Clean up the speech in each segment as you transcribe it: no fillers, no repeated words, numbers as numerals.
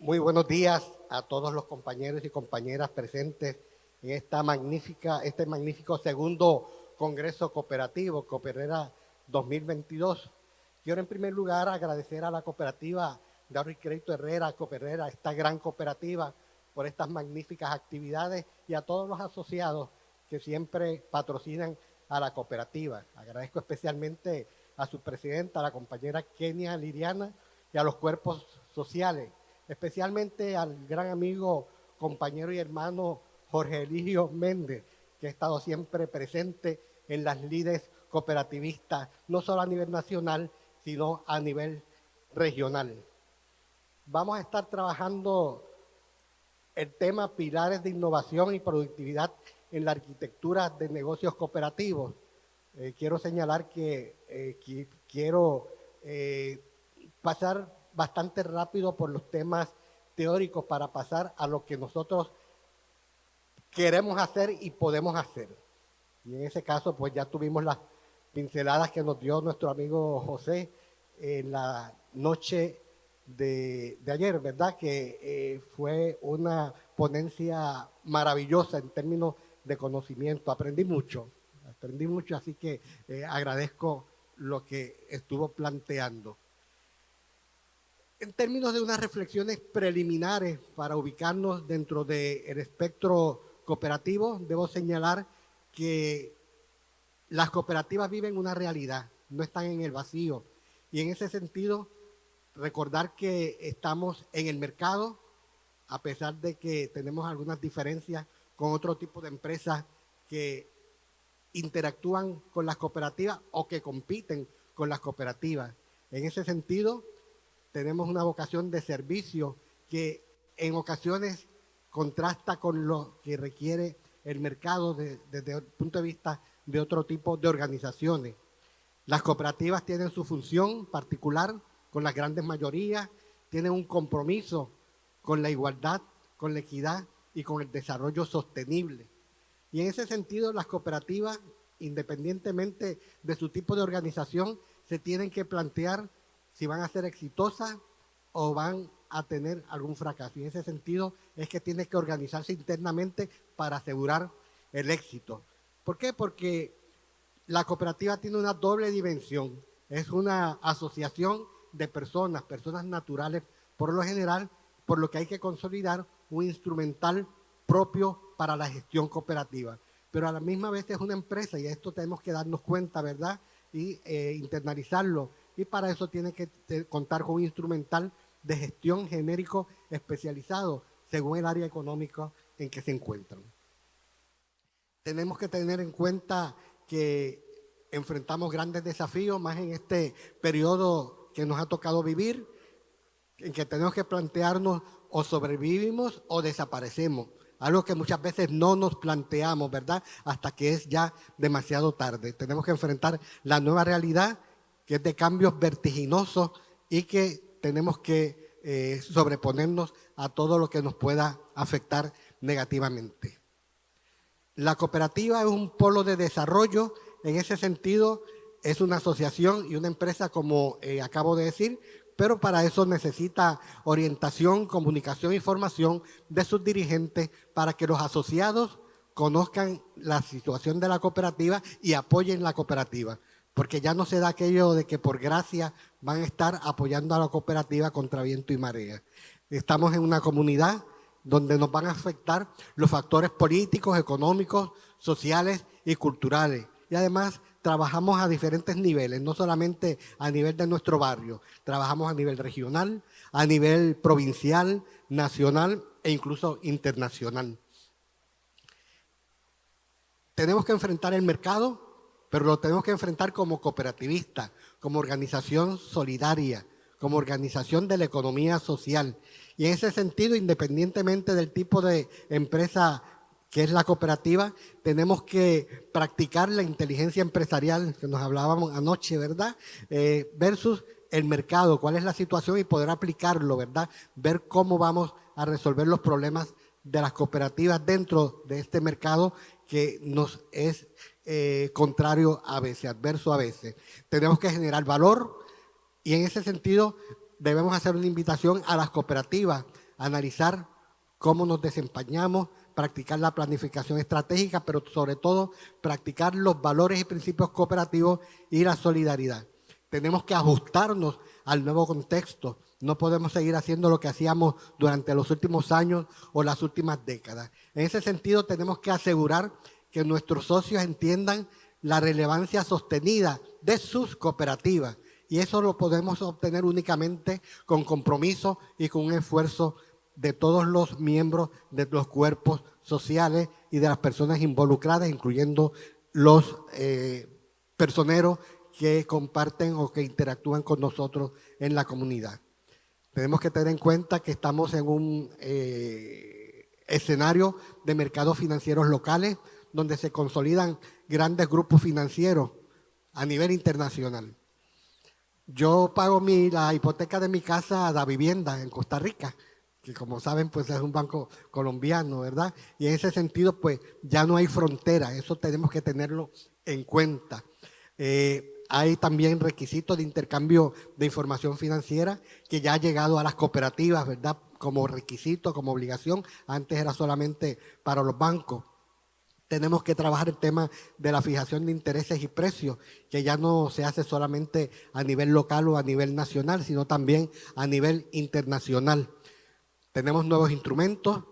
Muy buenos días a todos los compañeros y compañeras presentes en este magnífico segundo Congreso Cooperativo, Cooperera 2022. Quiero en primer lugar agradecer a la cooperativa de Ahorro y Crédito Herrera, Cooperera, esta gran cooperativa, por estas magníficas actividades y a todos los asociados que siempre patrocinan a la cooperativa. Agradezco especialmente a su presidenta, a la compañera Kenia Liriana, y a los cuerpos sociales, especialmente al gran amigo, compañero y hermano Jorge Eligio Méndez, que ha estado siempre presente en las lides cooperativistas, no solo a nivel nacional, sino a nivel regional. Vamos a estar trabajando el tema pilares de innovación y productividad en la arquitectura de negocios cooperativos. Quiero señalar que quiero pasar bastante rápido por los temas teóricos para pasar a lo que nosotros queremos hacer y podemos hacer. Y en ese caso, pues ya tuvimos las pinceladas que nos dio nuestro amigo José en la noche de ayer, ¿verdad? Que fue una ponencia maravillosa en términos de conocimiento. Aprendí mucho, así que agradezco lo que estuvo planteando. En términos de unas reflexiones preliminares para ubicarnos dentro del espectro cooperativo, debo señalar que las cooperativas viven una realidad, no están en el vacío. Y en ese sentido, recordar que estamos en el mercado, a pesar de que tenemos algunas diferencias con otro tipo de empresas que interactúan con las cooperativas o que compiten con las cooperativas. En ese sentido, tenemos una vocación de servicio que en ocasiones contrasta con lo que requiere el mercado desde el punto de vista de otro tipo de organizaciones. Las cooperativas tienen su función particular con las grandes mayorías, tienen un compromiso con la igualdad, con la equidad y con el desarrollo sostenible. Y en ese sentido, las cooperativas, independientemente de su tipo de organización, se tienen que plantear si van a ser exitosas o van a tener algún fracaso. Y en ese sentido es que tiene que organizarse internamente para asegurar el éxito. ¿Por qué? Porque la cooperativa tiene una doble dimensión. Es una asociación de personas naturales, por lo general, por lo que hay que consolidar un instrumental propio para la gestión cooperativa. Pero a la misma vez es una empresa y esto tenemos que darnos cuenta, ¿verdad? Y internalizarlo. Y para eso tiene que contar con un instrumental de gestión genérico especializado según el área económica en que se encuentran. Tenemos que tener en cuenta que enfrentamos grandes desafíos, más en este periodo que nos ha tocado vivir, en que tenemos que plantearnos o sobrevivimos o desaparecemos. Algo que muchas veces no nos planteamos, ¿verdad? Hasta que es ya demasiado tarde. Tenemos que enfrentar la nueva realidad, que es de cambios vertiginosos y que tenemos que sobreponernos a todo lo que nos pueda afectar negativamente. La cooperativa es un polo de desarrollo. En ese sentido, es una asociación y una empresa, como acabo de decir, pero para eso necesita orientación, comunicación y formación de sus dirigentes para que los asociados conozcan la situación de la cooperativa y apoyen la cooperativa. Porque ya no se da aquello de que por gracia van a estar apoyando a la cooperativa contra viento y marea. Estamos en una comunidad donde nos van a afectar los factores políticos, económicos, sociales y culturales. Y además trabajamos a diferentes niveles, no solamente a nivel de nuestro barrio, trabajamos a nivel regional, a nivel provincial, nacional e incluso internacional. Tenemos que enfrentar el mercado, pero lo tenemos que enfrentar como cooperativista, como organización solidaria, como organización de la economía social. Y en ese sentido, independientemente del tipo de empresa que es la cooperativa, tenemos que practicar la inteligencia empresarial que nos hablábamos anoche, ¿verdad? Versus el mercado, cuál es la situación y poder aplicarlo, ¿verdad? Ver cómo vamos a resolver los problemas de las cooperativas dentro de este mercado que nos es contrario a veces, adverso a veces. Tenemos que generar valor y en ese sentido debemos hacer una invitación a las cooperativas analizar cómo nos desempeñamos, practicar la planificación estratégica, pero sobre todo practicar los valores y principios cooperativos y la solidaridad. Tenemos que ajustarnos al nuevo contexto. No podemos seguir haciendo lo que hacíamos durante los últimos años o las últimas décadas. En ese sentido, tenemos que asegurar que nuestros socios entiendan la relevancia sostenida de sus cooperativas. Y eso lo podemos obtener únicamente con compromiso y con un esfuerzo de todos los miembros de los cuerpos sociales y de las personas involucradas, incluyendo los personeros que comparten o que interactúan con nosotros en la comunidad. Tenemos que tener en cuenta que estamos en un escenario de mercados financieros locales donde se consolidan grandes grupos financieros a nivel internacional. Yo pago la hipoteca de mi casa a Da Vivienda en Costa Rica, que como saben pues es un banco colombiano, ¿verdad? Y en ese sentido pues ya no hay frontera, eso tenemos que tenerlo en cuenta. Hay también requisitos de intercambio de información financiera que ya ha llegado a las cooperativas, ¿verdad? Como requisito, como obligación. Antes era solamente para los bancos. Tenemos que trabajar el tema de la fijación de intereses y precios, que ya no se hace solamente a nivel local o a nivel nacional, sino también a nivel internacional. Tenemos nuevos instrumentos,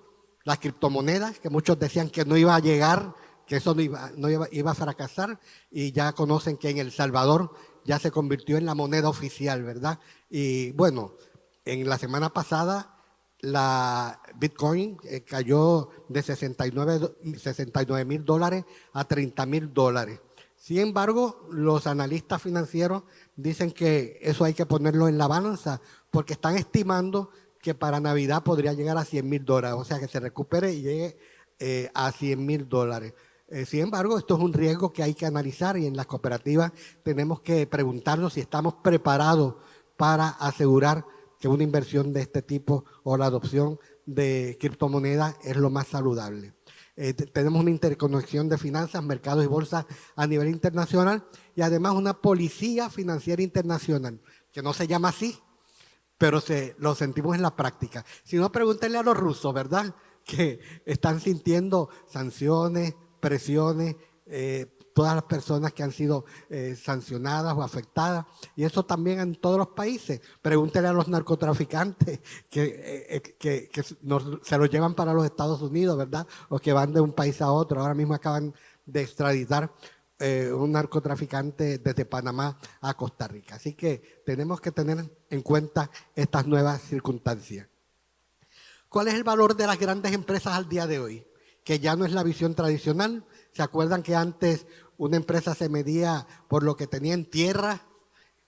las criptomonedas, que muchos decían que no iba a llegar, que eso iba a fracasar, y ya conocen que en El Salvador ya se convirtió en la moneda oficial, ¿verdad? Y bueno, en la semana pasada la Bitcoin cayó de $69,000 a $30,000. Sin embargo, los analistas financieros dicen que eso hay que ponerlo en la balanza, porque están estimando que para Navidad podría llegar a $100,000, o sea que se recupere y llegue a $100,000. Sin embargo, esto es un riesgo que hay que analizar y en las cooperativas tenemos que preguntarnos si estamos preparados para asegurar que una inversión de este tipo o la adopción de criptomonedas es lo más saludable. Tenemos una interconexión de finanzas, mercados y bolsas a nivel internacional y además una policía financiera internacional, que no se llama así, pero lo sentimos en la práctica. Si no, pregúntenle a los rusos, ¿verdad? Que están sintiendo sanciones, presiones, todas las personas que han sido sancionadas o afectadas, y eso también en todos los países. Pregúntenle a los narcotraficantes que se los llevan para los Estados Unidos, ¿verdad? O que van de un país a otro. Ahora mismo acaban de extraditar un narcotraficante desde Panamá a Costa Rica. Así que tenemos que tener en cuenta estas nuevas circunstancias. ¿Cuál es el valor de las grandes empresas al día de hoy? Que ya no es la visión tradicional. ¿Se acuerdan que antes una empresa se medía por lo que tenía en tierra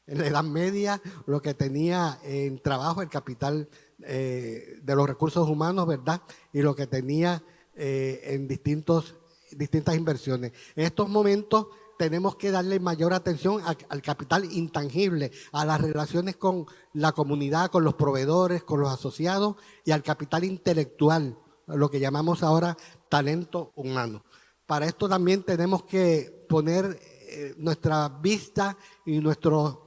en la Edad Media, lo que tenía en trabajo, el capital de los recursos humanos, ¿verdad? Y lo que tenía en distintas inversiones. En estos momentos tenemos que darle mayor atención al capital intangible, a las relaciones con la comunidad, con los proveedores, con los asociados y al capital intelectual, lo que llamamos ahora talento humano. Para esto también tenemos que poner nuestra vista y nuestros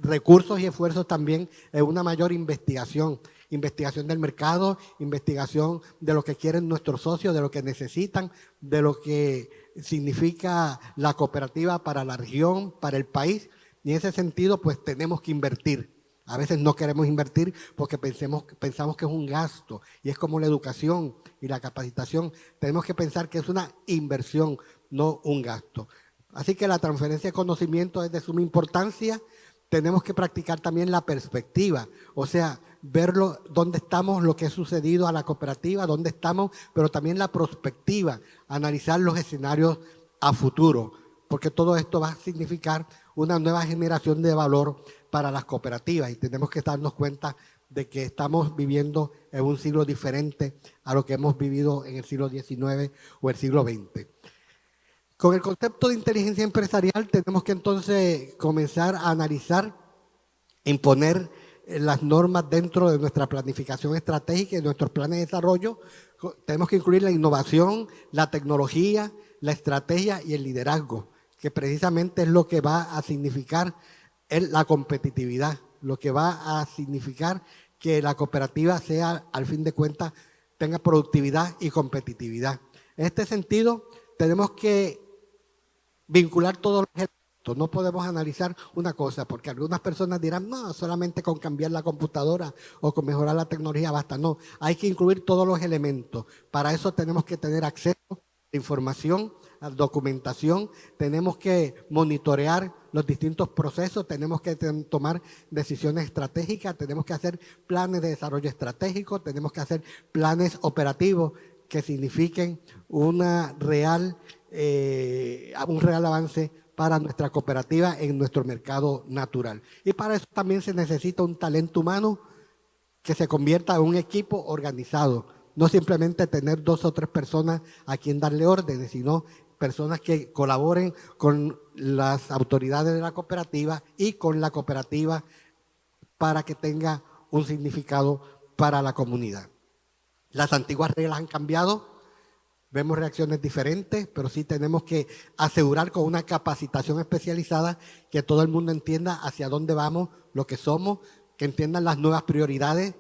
recursos y esfuerzos también en una mayor investigación del mercado, investigación de lo que quieren nuestros socios, de lo que necesitan, de lo que significa la cooperativa para la región, para el país, y en ese sentido pues tenemos que invertir. A veces no queremos invertir porque pensamos que es un gasto, y es como la educación y la capacitación. Tenemos que pensar que es una inversión, no un gasto. Así que la transferencia de conocimiento es de suma importancia. Tenemos que practicar también la perspectiva, o sea, verlo, dónde estamos, lo que ha sucedido a la cooperativa, dónde estamos, pero también la prospectiva, analizar los escenarios a futuro, porque todo esto va a significar una nueva generación de valor para las cooperativas y tenemos que darnos cuenta de que estamos viviendo en un siglo diferente a lo que hemos vivido en el siglo XIX o el siglo XX. Con el concepto de inteligencia empresarial tenemos que entonces comenzar a analizar, imponer las normas dentro de nuestra planificación estratégica y de nuestros planes de desarrollo. Tenemos que incluir la innovación, la tecnología, la estrategia y el liderazgo, que precisamente es lo que va a significar la competitividad, lo que va a significar que la cooperativa sea, al fin de cuentas, tenga productividad y competitividad. En este sentido, tenemos que vincular todos los elementos. No podemos analizar una cosa, porque algunas personas dirán, no, solamente con cambiar la computadora o con mejorar la tecnología basta. No, hay que incluir todos los elementos. Para eso tenemos que tener acceso a información, a documentación, tenemos que monitorear los distintos procesos, tenemos que tomar decisiones estratégicas, tenemos que hacer planes de desarrollo estratégico, tenemos que hacer planes operativos que signifiquen un real avance para nuestra cooperativa en nuestro mercado natural. Y para eso también se necesita un talento humano que se convierta en un equipo organizado, no simplemente tener 2 o 3 personas a quien darle órdenes, sino personas que colaboren con las autoridades de la cooperativa y con la cooperativa para que tenga un significado para la comunidad. Las antiguas reglas han cambiado, vemos reacciones diferentes, pero sí tenemos que asegurar con una capacitación especializada que todo el mundo entienda hacia dónde vamos, lo que somos, que entiendan las nuevas prioridades,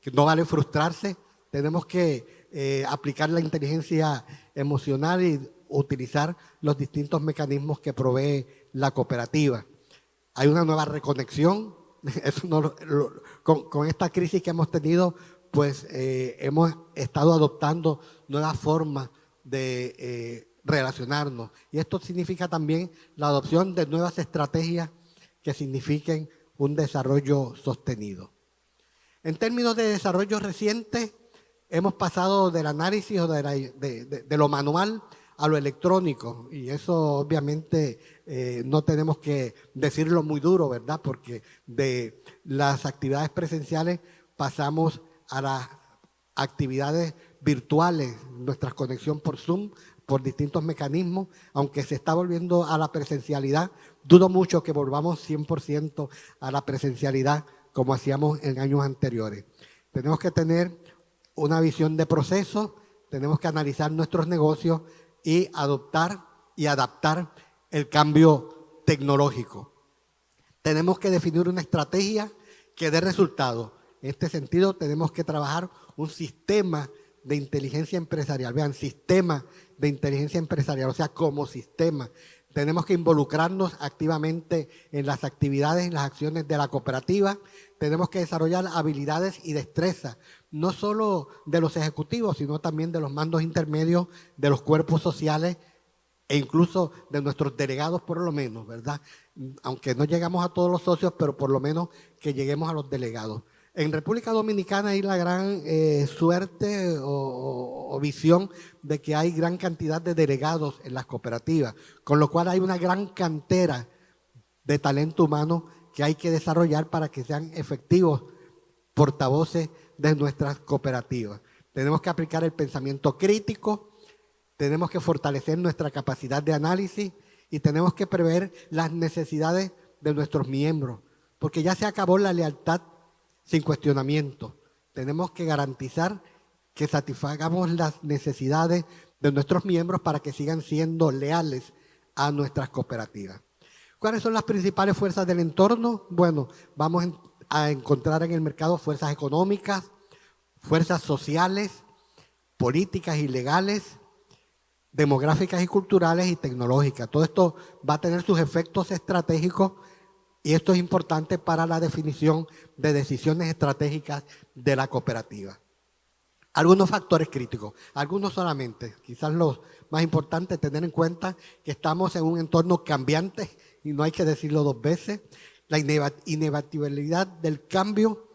que no vale frustrarse. Tenemos que aplicar la inteligencia emocional y utilizar los distintos mecanismos que provee la cooperativa. Hay una nueva reconexión. Eso no, con esta crisis que hemos tenido, pues hemos estado adoptando nuevas formas de relacionarnos. Y esto significa también la adopción de nuevas estrategias que signifiquen un desarrollo sostenido. En términos de desarrollo reciente, hemos pasado del análisis o de lo manual a lo electrónico, y eso obviamente no tenemos que decirlo muy duro, ¿verdad? Porque de las actividades presenciales pasamos a las actividades virtuales, nuestra conexión por Zoom, por distintos mecanismos, aunque se está volviendo a la presencialidad, dudo mucho que volvamos 100% a la presencialidad como hacíamos en años anteriores. Tenemos que tener una visión de proceso, tenemos que analizar nuestros negocios y adoptar y adaptar el cambio tecnológico. Tenemos que definir una estrategia que dé resultados. En este sentido, tenemos que trabajar un sistema de inteligencia empresarial. Vean, sistema de inteligencia empresarial, o sea, como sistema. Tenemos que involucrarnos activamente en las actividades, en las acciones de la cooperativa. Tenemos que desarrollar habilidades y destrezas, no solo de los ejecutivos, sino también de los mandos intermedios, de los cuerpos sociales e incluso de nuestros delegados por lo menos, ¿verdad? Aunque no llegamos a todos los socios, pero por lo menos que lleguemos a los delegados. En República Dominicana hay la gran suerte o visión de que hay gran cantidad de delegados en las cooperativas, con lo cual hay una gran cantera de talento humano que hay que desarrollar para que sean efectivos portavoces de nuestras cooperativas. Tenemos que aplicar el pensamiento crítico, tenemos que fortalecer nuestra capacidad de análisis y tenemos que prever las necesidades de nuestros miembros, porque ya se acabó la lealtad sin cuestionamiento. Tenemos que garantizar que satisfagamos las necesidades de nuestros miembros para que sigan siendo leales a nuestras cooperativas. ¿Cuáles son las principales fuerzas del entorno? Bueno, vamos a encontrar en el mercado fuerzas económicas, fuerzas sociales, políticas y legales, demográficas y culturales y tecnológicas. Todo esto va a tener sus efectos estratégicos y esto es importante para la definición de decisiones estratégicas de la cooperativa. Algunos factores críticos, algunos solamente, quizás los más importantes, tener en cuenta que estamos en un entorno cambiante y no hay que decirlo 2 veces, la inevitabilidad del cambio,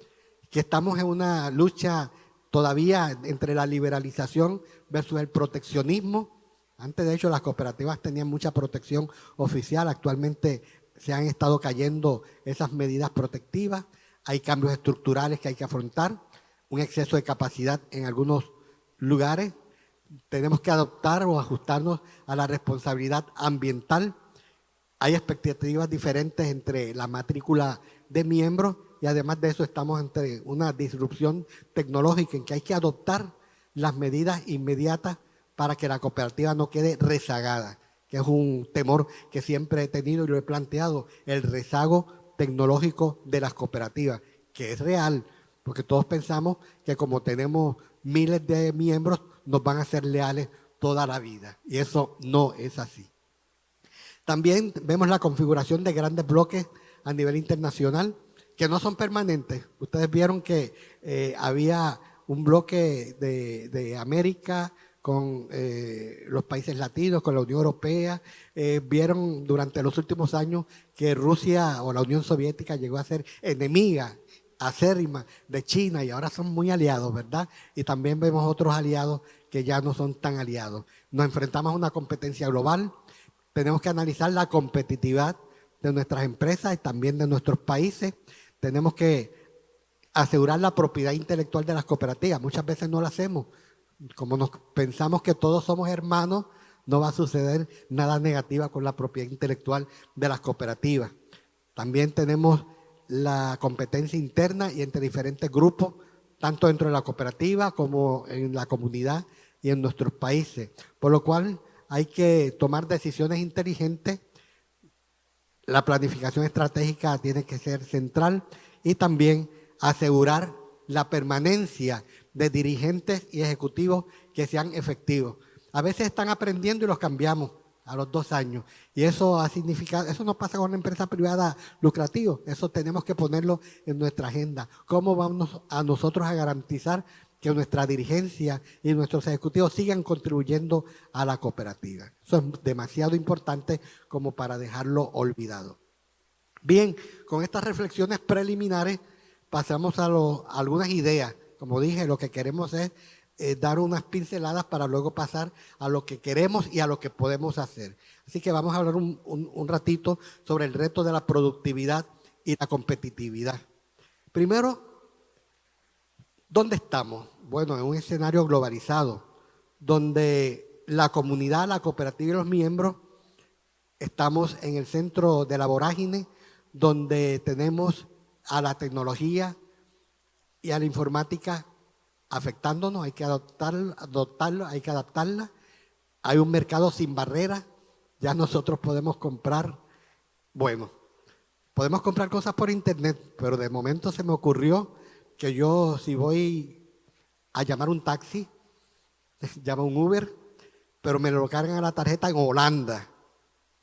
que estamos en una lucha todavía entre la liberalización versus el proteccionismo. Antes, de hecho, las cooperativas tenían mucha protección oficial, actualmente se han estado cayendo esas medidas protectivas, hay cambios estructurales que hay que afrontar, un exceso de capacidad en algunos lugares, tenemos que adoptar o ajustarnos a la responsabilidad ambiental, hay expectativas diferentes entre la matrícula de miembros y además de eso estamos ante una disrupción tecnológica en que hay que adoptar las medidas inmediatas para que la cooperativa no quede rezagada, que es un temor que siempre he tenido y lo he planteado, el rezago tecnológico de las cooperativas, que es real. porque todos pensamos que como tenemos miles de miembros, nos van a ser leales toda la vida, y eso no es así. También vemos la configuración de grandes bloques a nivel internacional, que no son permanentes. Ustedes vieron que había un bloque de América con los países latinos, con la Unión Europea. Vieron durante los últimos años que Rusia o la Unión Soviética llegó a ser enemiga acérrima de China y ahora son muy aliados, ¿verdad? Y también vemos otros aliados que ya no son tan aliados. Nos enfrentamos a una competencia global. Tenemos que analizar la competitividad de nuestras empresas y también de nuestros países. Tenemos que asegurar la propiedad intelectual de las cooperativas. Muchas veces no lo hacemos. Como nos pensamos que todos somos hermanos, no va a suceder nada negativo con la propiedad intelectual de las cooperativas. También tenemos la competencia interna y entre diferentes grupos, tanto dentro de la cooperativa como en la comunidad y en nuestros países. Por lo cual hay que tomar decisiones inteligentes. La planificación estratégica tiene que ser central y también asegurar la permanencia de dirigentes y ejecutivos que sean efectivos. A veces están aprendiendo y los cambiamos a los 2 años. Y eso ha significado, eso no pasa con una empresa privada lucrativa, eso tenemos que ponerlo en nuestra agenda. ¿Cómo vamos a nosotros a garantizar que nuestra dirigencia y nuestros ejecutivos sigan contribuyendo a la cooperativa? Eso es demasiado importante como para dejarlo olvidado. Bien, con estas reflexiones preliminares pasamos a algunas ideas. Como dije, lo que queremos es dar unas pinceladas para luego pasar a lo que queremos y a lo que podemos hacer. Así que vamos a hablar un ratito sobre el reto de la productividad y la competitividad. Primero, ¿dónde estamos? Bueno, en un escenario globalizado, donde la comunidad, la cooperativa y los miembros estamos en el centro de la vorágine, donde tenemos a la tecnología y a la informática afectándonos, hay que adoptarla, hay que adaptarla. Hay un mercado sin barreras, ya nosotros podemos comprar, bueno, podemos comprar cosas por internet, pero de momento se me ocurrió que yo si voy a llamar un taxi, llamo un Uber, pero me lo cargan a la tarjeta en Holanda.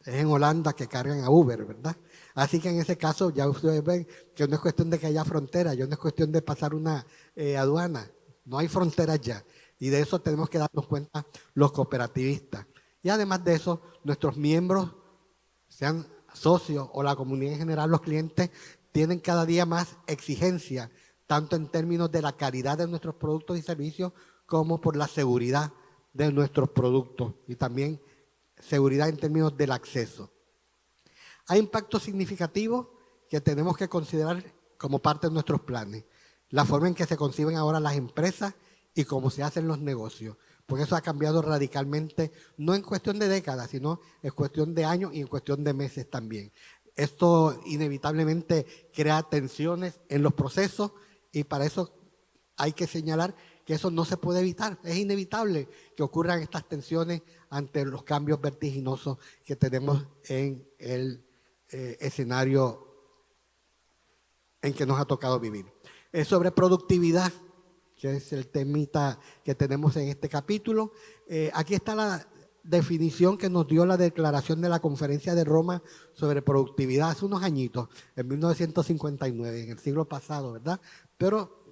Es en Holanda que cargan a Uber, ¿verdad? Así que en ese caso ya ustedes ven que no es cuestión de que haya frontera, ya no es cuestión de pasar una aduana. No hay fronteras ya. Y de eso tenemos que darnos cuenta los cooperativistas. Y además de eso, nuestros miembros, sean socios o la comunidad en general, los clientes, tienen cada día más exigencia, tanto en términos de la calidad de nuestros productos y servicios, como por la seguridad de nuestros productos y también seguridad en términos del acceso. Hay impactos significativos que tenemos que considerar como parte de nuestros planes. La forma en que se conciben ahora las empresas y cómo se hacen los negocios. Porque eso ha cambiado radicalmente, no en cuestión de décadas, sino en cuestión de años y en cuestión de meses también. Esto inevitablemente crea tensiones en los procesos y para eso hay que señalar que eso no se puede evitar. Es inevitable que ocurran estas tensiones ante los cambios vertiginosos que tenemos en el escenario en que nos ha tocado vivir. Sobre productividad, que es el temita que tenemos en este capítulo. Aquí está la definición que nos dio la declaración de la Conferencia de Roma sobre productividad hace unos añitos, en 1959, en el siglo pasado, ¿verdad? Pero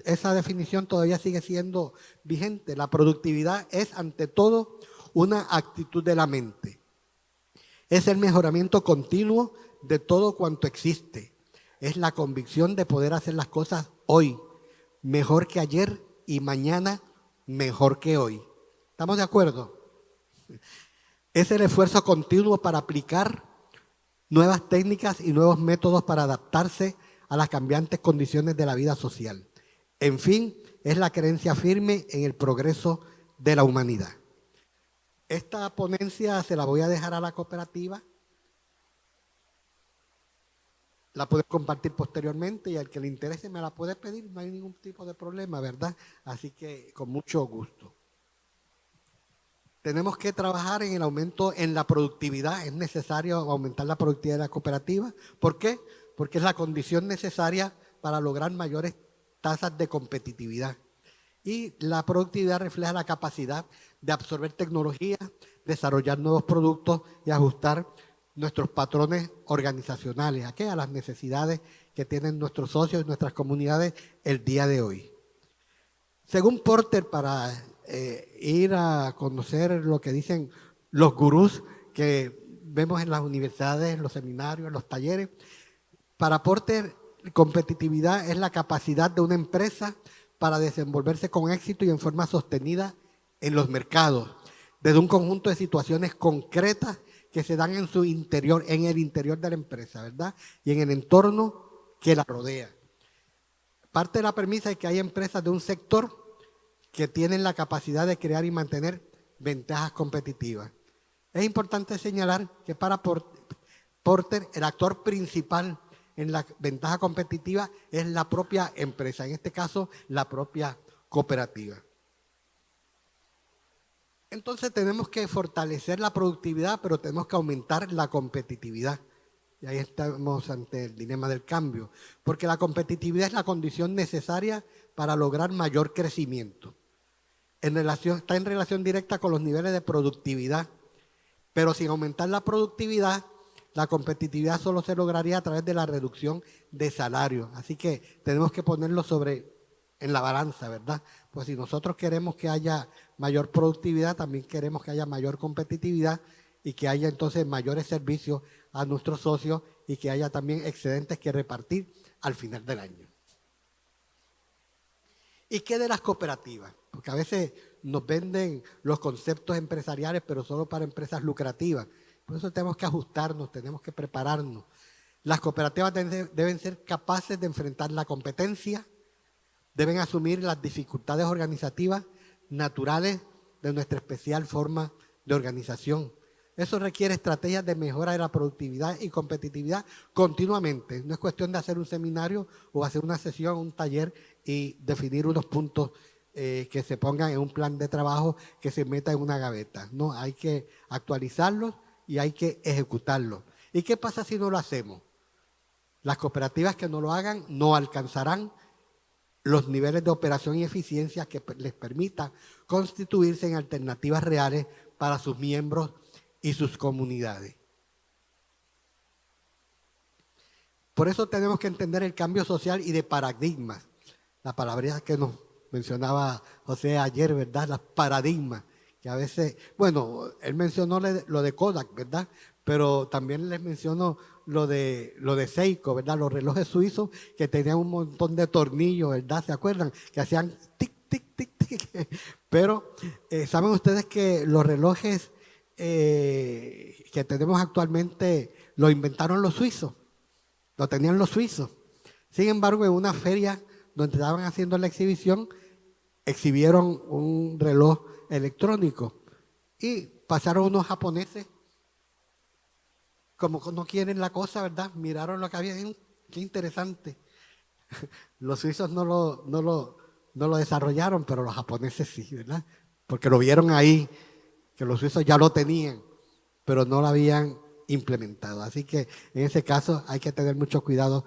esa definición todavía sigue siendo vigente. La productividad es, ante todo, una actitud de la mente. Es el mejoramiento continuo de todo cuanto existe. Es la convicción de poder hacer las cosas hoy mejor que ayer y mañana mejor que hoy. ¿Estamos de acuerdo? Es el esfuerzo continuo para aplicar nuevas técnicas y nuevos métodos para adaptarse a las cambiantes condiciones de la vida social. En fin, es la creencia firme en el progreso de la humanidad. Esta ponencia se la voy a dejar a la cooperativa. La puede compartir posteriormente y al que le interese me la puede pedir, no hay ningún tipo de problema, ¿verdad? Así que con mucho gusto. Tenemos que trabajar en el aumento en la productividad, es necesario aumentar la productividad de la cooperativa. ¿Por qué? Porque es la condición necesaria para lograr mayores tasas de competitividad. Y la productividad refleja la capacidad de absorber tecnología, desarrollar nuevos productos y ajustar nuestros patrones organizacionales a las necesidades que tienen nuestros socios y nuestras comunidades el día de hoy. Según Porter, para ir a conocer lo que dicen los gurús que vemos en las universidades, en los seminarios, en los talleres, para Porter, competitividad es la capacidad de una empresa para desenvolverse con éxito y en forma sostenida en los mercados, desde un conjunto de situaciones concretas que se dan en su interior, en el interior de la empresa, ¿verdad? Y en el entorno que la rodea. Parte de la premisa es que hay empresas de un sector que tienen la capacidad de crear y mantener ventajas competitivas. Es importante señalar que para Porter, el actor principal en la ventaja competitiva es la propia empresa, en este caso la propia cooperativa. Entonces tenemos que fortalecer la productividad, pero tenemos que aumentar la competitividad. Y ahí estamos ante el dilema del cambio, porque la competitividad es la condición necesaria para lograr mayor crecimiento. Está en relación directa con los niveles de productividad, pero sin aumentar la productividad, la competitividad solo se lograría a través de la reducción de salarios. Así que tenemos que ponerlo en la balanza, ¿verdad? Pues si nosotros queremos que haya mayor productividad, también queremos que haya mayor competitividad y que haya entonces mayores servicios a nuestros socios y que haya también excedentes que repartir al final del año. ¿Y qué de las cooperativas? Porque a veces nos venden los conceptos empresariales, pero solo para empresas lucrativas. Por eso tenemos que ajustarnos, tenemos que prepararnos. Las cooperativas deben ser capaces de enfrentar la competencia, deben asumir las dificultades organizativas naturales de nuestra especial forma de organización. Eso requiere estrategias de mejora de la productividad y competitividad continuamente. No es cuestión de hacer un seminario o hacer una sesión, un taller y definir unos puntos que se pongan en un plan de trabajo que se meta en una gaveta. No, hay que actualizarlos y hay que ejecutarlos. ¿Y qué pasa si no lo hacemos? Las cooperativas que no lo hagan no alcanzarán los niveles de operación y eficiencia que les permita constituirse en alternativas reales para sus miembros y sus comunidades. Por eso tenemos que entender el cambio social y de paradigmas. La palabra que nos mencionaba José ayer, ¿verdad? Los paradigmas, que a veces, bueno, él mencionó lo de Kodak, ¿verdad? Pero también les menciono lo de Seiko, ¿verdad? Los relojes suizos que tenían un montón de tornillos, ¿verdad? ¿Se acuerdan? Que hacían tic, tic, tic, tic. Pero, ¿saben ustedes que los relojes que tenemos actualmente lo inventaron los suizos? Lo tenían los suizos. Sin embargo, en una feria donde estaban haciendo la exhibición, exhibieron un reloj electrónico y pasaron unos japoneses, como no quieren la cosa, ¿verdad? Miraron lo que había, qué interesante. Los suizos no lo desarrollaron, pero los japoneses sí, ¿verdad? Porque lo vieron ahí, que los suizos ya lo tenían, pero no lo habían implementado. Así que en ese caso hay que tener mucho cuidado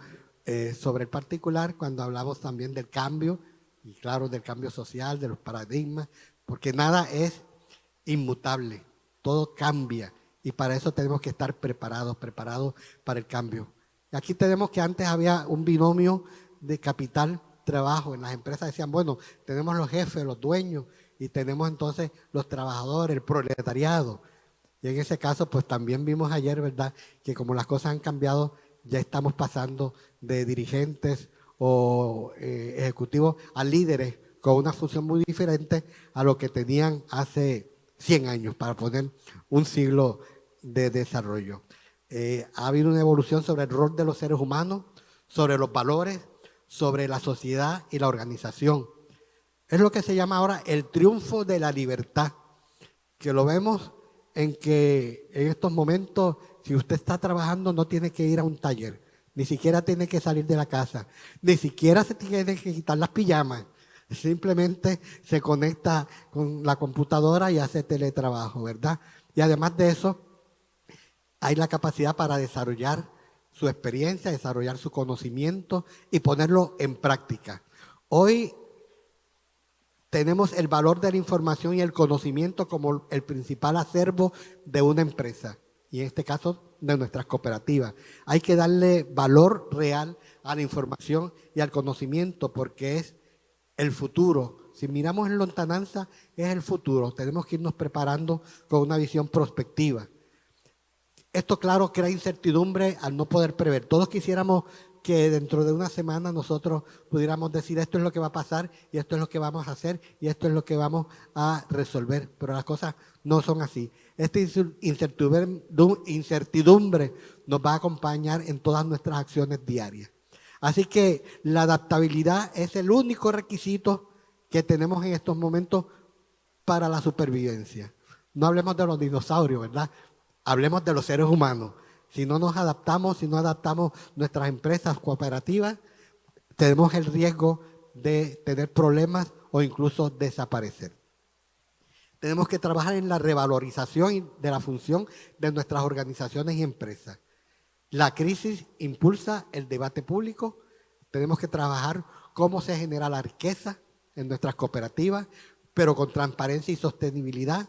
sobre el particular cuando hablamos también del cambio, y claro, del cambio social, de los paradigmas, porque nada es inmutable, todo cambia y para eso tenemos que estar preparados para el cambio. Y aquí tenemos que antes había un binomio de capital-trabajo. En las empresas decían, bueno, tenemos los jefes, los dueños y tenemos entonces los trabajadores, el proletariado. Y en ese caso, pues también vimos ayer, ¿verdad?, que como las cosas han cambiado, ya estamos pasando de dirigentes o ejecutivos a líderes con una función muy diferente a lo que tenían hace 100 años, para poner un siglo de desarrollo. Ha habido una evolución sobre el rol de los seres humanos, sobre los valores, sobre la sociedad y la organización. Es lo que se llama ahora el triunfo de la libertad, que lo vemos en que en estos momentos, si usted está trabajando, no tiene que ir a un taller, ni siquiera tiene que salir de la casa, ni siquiera se tiene que quitar las pijamas, simplemente se conecta con la computadora y hace teletrabajo, ¿verdad? Y además de eso, hay la capacidad para desarrollar su experiencia, desarrollar su conocimiento y ponerlo en práctica. Hoy tenemos el valor de la información y el conocimiento como el principal acervo de una empresa, y en este caso de nuestras cooperativas. Hay que darle valor real a la información y al conocimiento porque es el futuro. Si miramos en lontananza, es el futuro. Tenemos que irnos preparando con una visión prospectiva. Esto, claro, crea incertidumbre al no poder prever. Todos quisiéramos que dentro de una semana nosotros pudiéramos decir esto es lo que va a pasar y esto es lo que vamos a hacer y esto es lo que vamos a resolver. Pero las cosas no son así. Esta incertidumbre nos va a acompañar en todas nuestras acciones diarias. Así que la adaptabilidad es el único requisito que tenemos en estos momentos para la supervivencia. No hablemos de los dinosaurios, ¿verdad? Hablemos de los seres humanos. Si no nos adaptamos, si no adaptamos nuestras empresas cooperativas, tenemos el riesgo de tener problemas o incluso desaparecer. Tenemos que trabajar en la revalorización de la función de nuestras organizaciones y empresas. La crisis impulsa el debate público. Tenemos que trabajar cómo se genera la riqueza en nuestras cooperativas, pero con transparencia y sostenibilidad.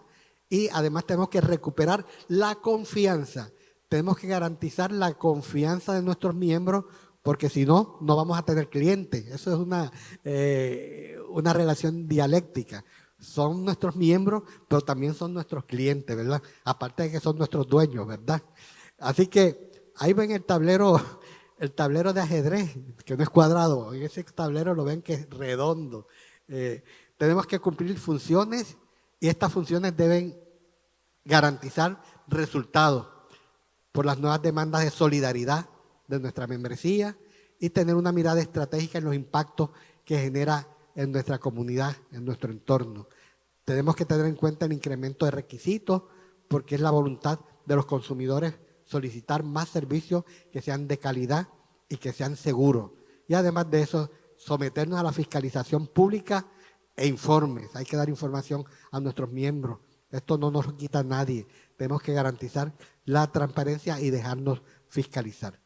Y además tenemos que recuperar la confianza. Tenemos que garantizar la confianza de nuestros miembros porque si no, no vamos a tener clientes. Eso es una relación dialéctica. Son nuestros miembros, pero también son nuestros clientes, ¿verdad? Aparte de que son nuestros dueños, ¿verdad? Así que ahí ven el tablero de ajedrez, que no es cuadrado. En ese tablero lo ven que es redondo. Tenemos que cumplir funciones y estas funciones deben garantizar resultados por las nuevas demandas de solidaridad de nuestra membresía y tener una mirada estratégica en los impactos que genera en nuestra comunidad, en nuestro entorno. Tenemos que tener en cuenta el incremento de requisitos porque es la voluntad de los consumidores solicitar más servicios que sean de calidad y que sean seguros. Y además de eso, someternos a la fiscalización pública e informes. Hay que dar información a nuestros miembros. Esto no nos lo quita nadie. Tenemos que garantizar la transparencia y dejarnos fiscalizar.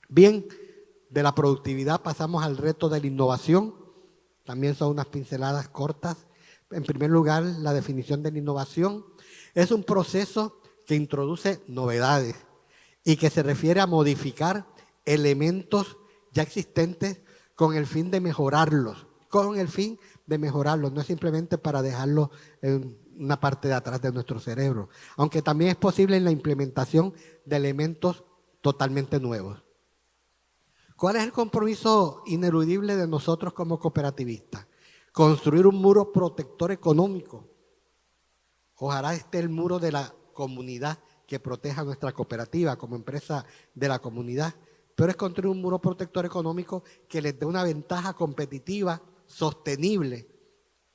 Bien, de la productividad pasamos al reto de la innovación. También son unas pinceladas cortas. En primer lugar, la definición de la innovación es un proceso que introduce novedades y que se refiere a modificar elementos ya existentes con el fin de mejorarlos. No es simplemente para dejarlos en una parte de atrás de nuestro cerebro, aunque también es posible en la implementación de elementos totalmente nuevos. ¿Cuál es el compromiso ineludible de nosotros como cooperativistas? Construir un muro protector económico. Ojalá esté el muro de la comunidad que proteja nuestra cooperativa como empresa de la comunidad, pero es construir un muro protector económico que les dé una ventaja competitiva sostenible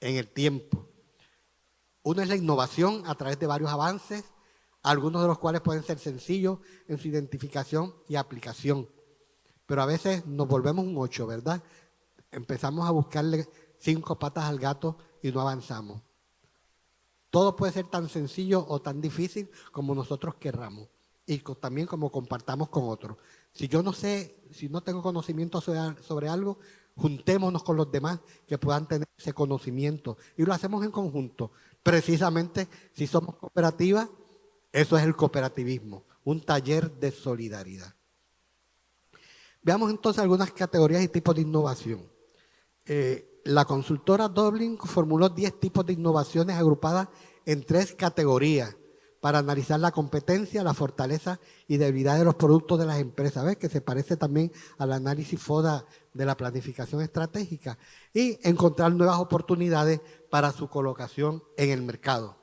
en el tiempo. Uno es la innovación a través de varios avances, algunos de los cuales pueden ser sencillos en su identificación y aplicación. Pero a veces nos volvemos un 8, ¿verdad? Empezamos a buscarle 5 patas al gato y no avanzamos. Todo puede ser tan sencillo o tan difícil como nosotros querramos y también como compartamos con otros. Si yo no sé, si no tengo conocimiento sobre algo, juntémonos con los demás que puedan tener ese conocimiento y lo hacemos en conjunto. Precisamente si somos cooperativas, eso es el cooperativismo, un taller de solidaridad. Veamos entonces algunas categorías y tipos de innovación. La consultora Dublin formuló 10 tipos de innovaciones agrupadas en 3 categorías para analizar la competencia, la fortaleza y debilidad de los productos de las empresas. ¿Ves? Que se parece también al análisis FODA de la planificación estratégica y encontrar nuevas oportunidades para su colocación en el mercado.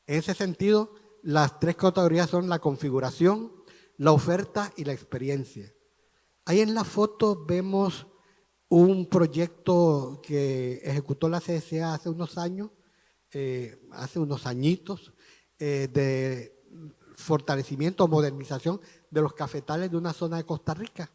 En ese sentido, las 3 categorías son la configuración, la oferta y la experiencia. Ahí en la foto vemos un proyecto que ejecutó la CSA hace unos años, hace unos añitos, de fortalecimiento o modernización de los cafetales de una zona de Costa Rica,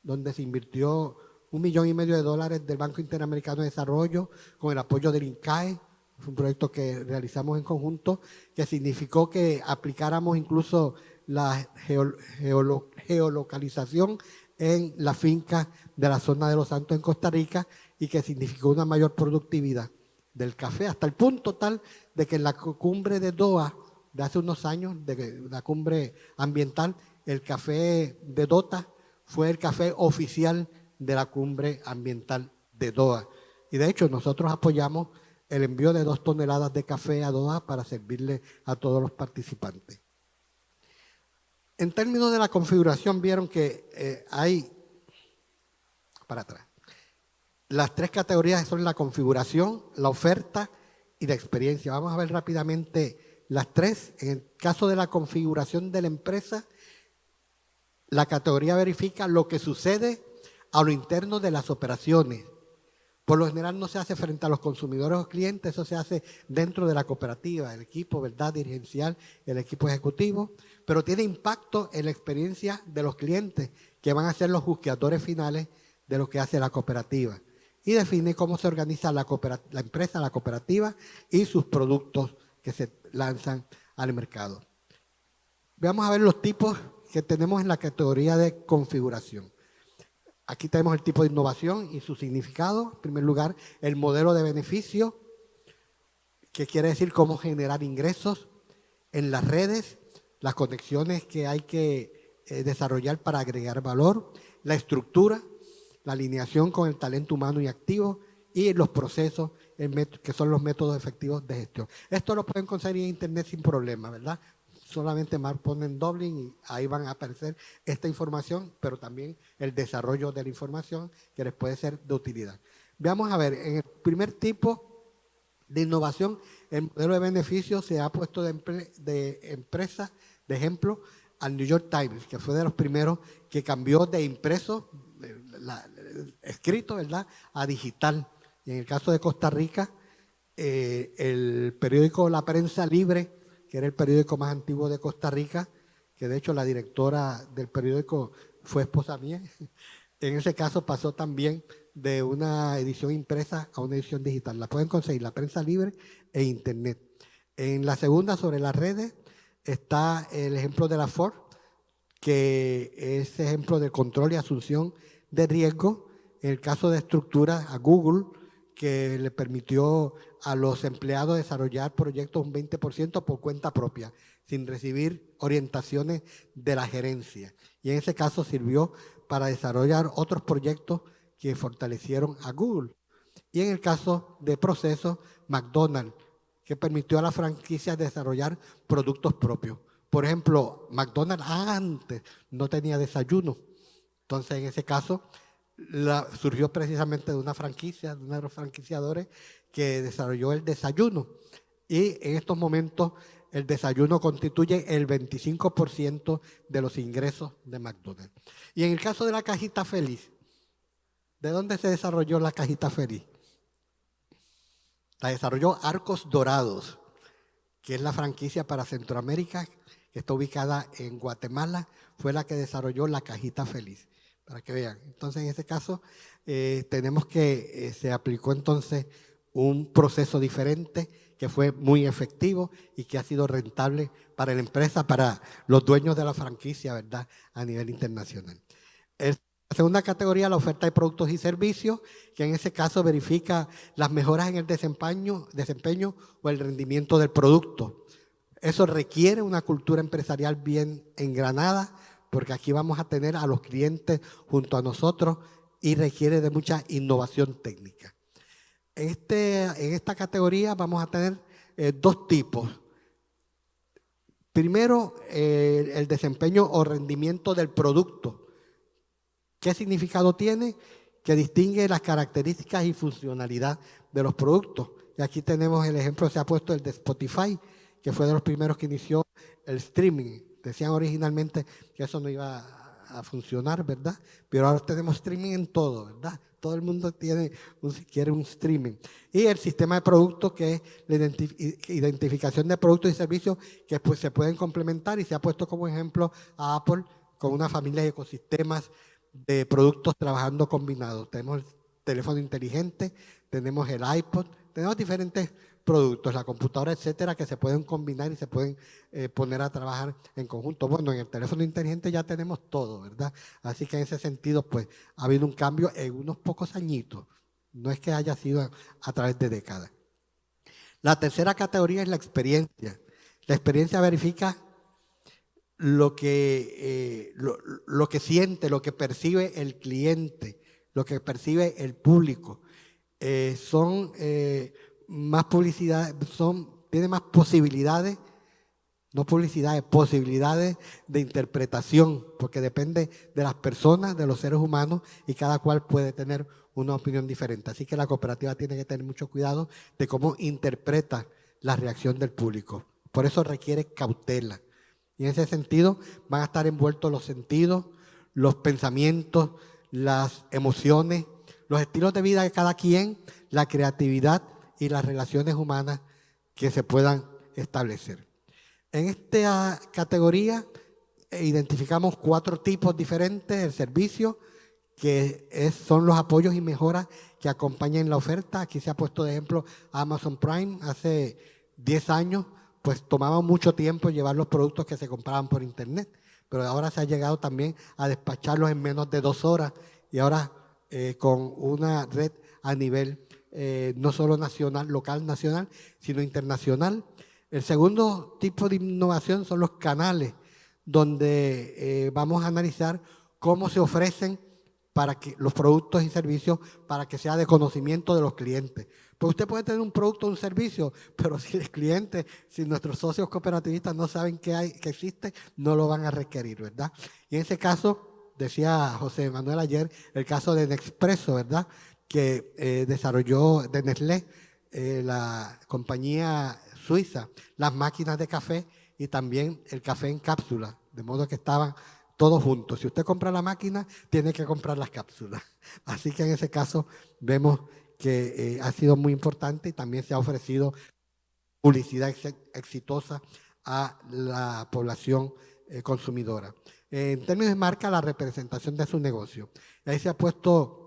donde se invirtió $1,5 millones del Banco Interamericano de Desarrollo con el apoyo del INCAE. Fue un proyecto que realizamos en conjunto, que significó que aplicáramos incluso la geolocalización en la finca de la zona de Los Santos en Costa Rica y que significó una mayor productividad del café, hasta el punto tal de que en la cumbre de Doha de hace unos años, de la cumbre ambiental, el café de Dota fue el café oficial de la cumbre ambiental de Doha. Y de hecho nosotros apoyamos el envío de 2 toneladas de café a Doha para servirle a todos los participantes. En términos de la configuración, vieron que hay, para atrás, las 3 categorías son la configuración, la oferta y la experiencia. Vamos a ver rápidamente las 3. En el caso de la configuración de la empresa, la categoría verifica lo que sucede a lo interno de las operaciones. Por lo general no se hace frente a los consumidores o clientes, eso se hace dentro de la cooperativa, el equipo, ¿verdad?, dirigencial, el equipo ejecutivo, pero tiene impacto en la experiencia de los clientes, que van a ser los juzgadores finales de lo que hace la cooperativa. Y define cómo se organiza la empresa, la cooperativa y sus productos que se lanzan al mercado. Vamos a ver los tipos que tenemos en la categoría de configuración. Aquí tenemos el tipo de innovación y su significado. En primer lugar, el modelo de beneficio, que quiere decir cómo generar ingresos en las redes, las conexiones que hay que desarrollar para agregar valor, la estructura, la alineación con el talento humano y activo y los procesos que son los métodos efectivos de gestión. Esto lo pueden conseguir en internet sin problema, ¿verdad? Solamente ponen Dublin y ahí van a aparecer esta información, pero también el desarrollo de la información que les puede ser de utilidad. Veamos a ver, en el primer tipo de innovación, el modelo de beneficio se ha puesto de empresa, de ejemplo, al New York Times, que fue de los primeros que cambió de impreso, escrito, ¿verdad?, a digital. Y en el caso de Costa Rica, el periódico La Prensa Libre, que era el periódico más antiguo de Costa Rica, que de hecho la directora del periódico fue esposa mía. En ese caso pasó también de una edición impresa a una edición digital. La pueden conseguir, La Prensa Libre e Internet. En la segunda, sobre las redes, está el ejemplo de la Ford, que es ejemplo de control y asunción de riesgo. En el caso de estructura, a Google, que le permitió a los empleados desarrollar proyectos un 20% por cuenta propia, sin recibir orientaciones de la gerencia. Y en ese caso sirvió para desarrollar otros proyectos que fortalecieron a Google. Y en el caso de procesos, McDonald's, que permitió a las franquicias desarrollar productos propios. Por ejemplo, McDonald's antes no tenía desayuno. Entonces, en ese caso, surgió precisamente de una franquicia, de uno de los franquiciadores que desarrolló el desayuno. Y en estos momentos el desayuno constituye el 25% de los ingresos de McDonald's. Y en el caso de la cajita feliz, ¿de dónde se desarrolló la cajita feliz? La desarrolló Arcos Dorados, que es la franquicia para Centroamérica, que está ubicada en Guatemala, fue la que desarrolló la cajita feliz. Para que vean. Entonces, en ese caso, tenemos que se aplicó entonces un proceso diferente que fue muy efectivo y que ha sido rentable para la empresa, para los dueños de la franquicia, ¿verdad?, a nivel internacional. La segunda categoría, la oferta de productos y servicios, que en ese caso verifica las mejoras en el desempeño o el rendimiento del producto. Eso requiere una cultura empresarial bien engranada, porque aquí vamos a tener a los clientes junto a nosotros y requiere de mucha innovación técnica. En esta categoría vamos a tener 2 tipos. Primero, el desempeño o rendimiento del producto. ¿Qué significado tiene? Que distingue las características y funcionalidad de los productos. Y aquí tenemos el ejemplo, se ha puesto el de Spotify, que fue de los primeros que inició el streaming. Decían originalmente que eso no iba a funcionar, ¿verdad? Pero ahora tenemos streaming en todo, ¿verdad? Todo el mundo quiere un streaming. Y el sistema de productos, que es la identificación de productos y servicios que pues, se pueden complementar, y se ha puesto como ejemplo a Apple con una familia de ecosistemas de productos trabajando combinados. Tenemos el teléfono inteligente, tenemos el iPod, tenemos diferentes productos, la computadora, etcétera, que se pueden combinar y se pueden poner a trabajar en conjunto. Bueno, en el teléfono inteligente ya tenemos todo, ¿verdad? Así que en ese sentido, pues, ha habido un cambio en unos pocos añitos. No es que haya sido a través de décadas. La tercera categoría es la experiencia. La experiencia verifica lo que siente, lo que percibe el cliente, lo que percibe el público. Son más publicidad, tiene más posibilidades, no publicidades, posibilidades de interpretación, porque depende de las personas, de los seres humanos, y cada cual puede tener una opinión diferente. Así que la cooperativa tiene que tener mucho cuidado de cómo interpreta la reacción del público. Por eso requiere cautela. Y en ese sentido van a estar envueltos los sentidos, los pensamientos, las emociones, los estilos de vida de cada quien, la creatividad y las relaciones humanas que se puedan establecer. En esta categoría identificamos 4 tipos diferentes: el servicio, que son los apoyos y mejoras que acompañan la oferta. Aquí se ha puesto de ejemplo Amazon Prime. Hace 10 años, pues tomaba mucho tiempo llevar los productos que se compraban por internet, pero ahora se ha llegado también a despacharlos en menos de 2 horas, y ahora con una red a nivel no solo nacional, local, nacional, sino internacional. El segundo tipo de innovación son los canales, donde vamos a analizar cómo se ofrecen para que los productos y servicios, para que sea de conocimiento de los clientes. Pues usted puede tener un producto o un servicio, pero si el cliente, si nuestros socios cooperativistas no saben que existe, no lo van a requerir, ¿verdad? Y en ese caso, decía José Manuel ayer, el caso de Nespresso, ¿verdad?, que desarrolló de Nestlé, la compañía suiza, las máquinas de café y también el café en cápsula, de modo que estaban todos juntos. Si usted compra la máquina, tiene que comprar las cápsulas. Así que en ese caso vemos que ha sido muy importante, y también se ha ofrecido publicidad exitosa a la población consumidora. En términos de marca, la representación de su negocio. Ahí se ha puesto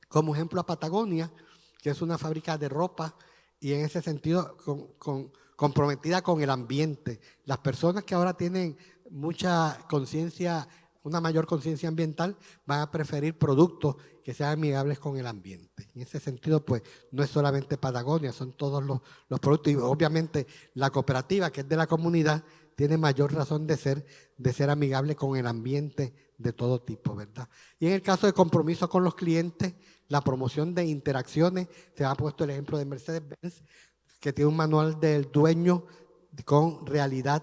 como ejemplo a Patagonia, que es una fábrica de ropa, y en ese sentido comprometida con el ambiente. Las personas que ahora tienen mucha conciencia, una mayor conciencia ambiental, van a preferir productos que sean amigables con el ambiente. En ese sentido, pues, no es solamente Patagonia, son todos los productos. Y obviamente la cooperativa, que es de la comunidad, tiene mayor razón de ser amigable con el ambiente de todo tipo, ¿verdad? Y en el caso de compromiso con los clientes, la promoción de interacciones, se ha puesto el ejemplo de Mercedes-Benz, que tiene un manual del dueño con realidad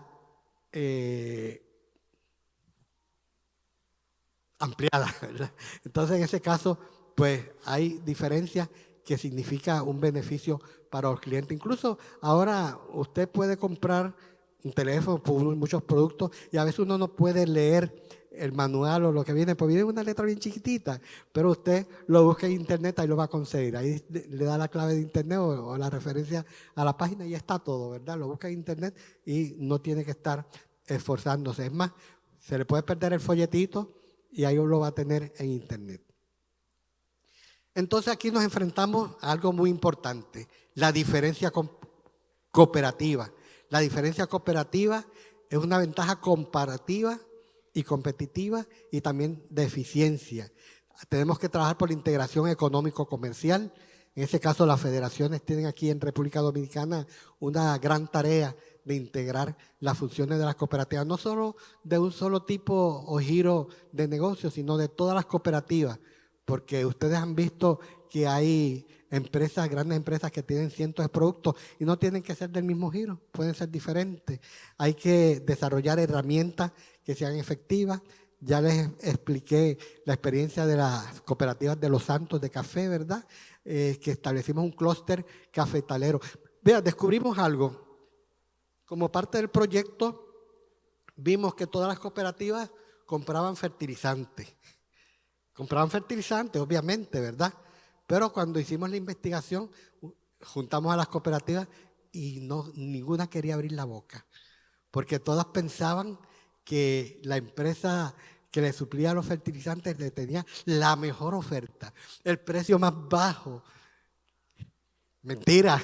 ampliada, ¿verdad? Entonces, en ese caso, pues hay diferencias que significa un beneficio para los clientes. Incluso ahora usted puede comprar un teléfono, muchos productos, y a veces uno no puede leer el manual o lo que viene, pues viene una letra bien chiquitita, pero usted lo busca en internet, ahí lo va a conseguir. Ahí le da la clave de internet o la referencia a la página y ya está todo, ¿verdad? Lo busca en internet y no tiene que estar esforzándose. Es más, se le puede perder el folletito y ahí lo va a tener en internet. Entonces aquí nos enfrentamos a algo muy importante: la diferencia cooperativa. La diferencia cooperativa es una ventaja comparativa y competitiva, y también de eficiencia. Tenemos que trabajar por la integración económico-comercial. En ese caso, las federaciones tienen aquí en República Dominicana una gran tarea de integrar las funciones de las cooperativas, no solo de un solo tipo o giro de negocio, sino de todas las cooperativas, porque ustedes han visto que hay empresas, grandes empresas que tienen cientos de productos y no tienen que ser del mismo giro, pueden ser diferentes. Hay que desarrollar herramientas que sean efectivas. Ya les expliqué la experiencia de las cooperativas de Los Santos de café, ¿verdad? Que establecimos un clúster cafetalero. Vean, descubrimos algo. Como parte del proyecto, vimos que todas las cooperativas compraban fertilizantes. Compraban fertilizantes, obviamente, ¿verdad? Pero cuando hicimos la investigación, juntamos a las cooperativas y ninguna quería abrir la boca, porque todas pensaban que la empresa que le suplía los fertilizantes le tenía la mejor oferta, el precio más bajo. Mentira.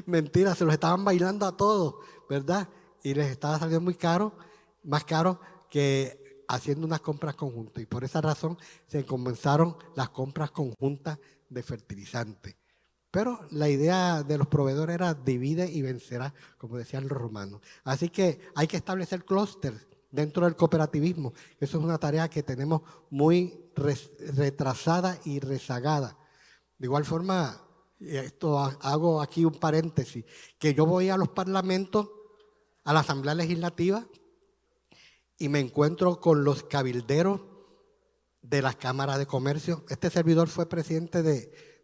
Mentira, se los estaban bailando a todos, ¿verdad? Y les estaba saliendo muy caro, más caro que haciendo unas compras conjuntas. Y por esa razón se comenzaron las compras conjuntas de fertilizantes. Pero la idea de los proveedores era divide y vencerá, como decían los romanos. Así que hay que establecer clústeres dentro del cooperativismo. Eso es una tarea que tenemos muy retrasada y rezagada. De igual forma, hago aquí un paréntesis, que yo voy a los parlamentos, a la Asamblea Legislativa, y me encuentro con los cabilderos de las cámaras de comercio. Este servidor fue presidente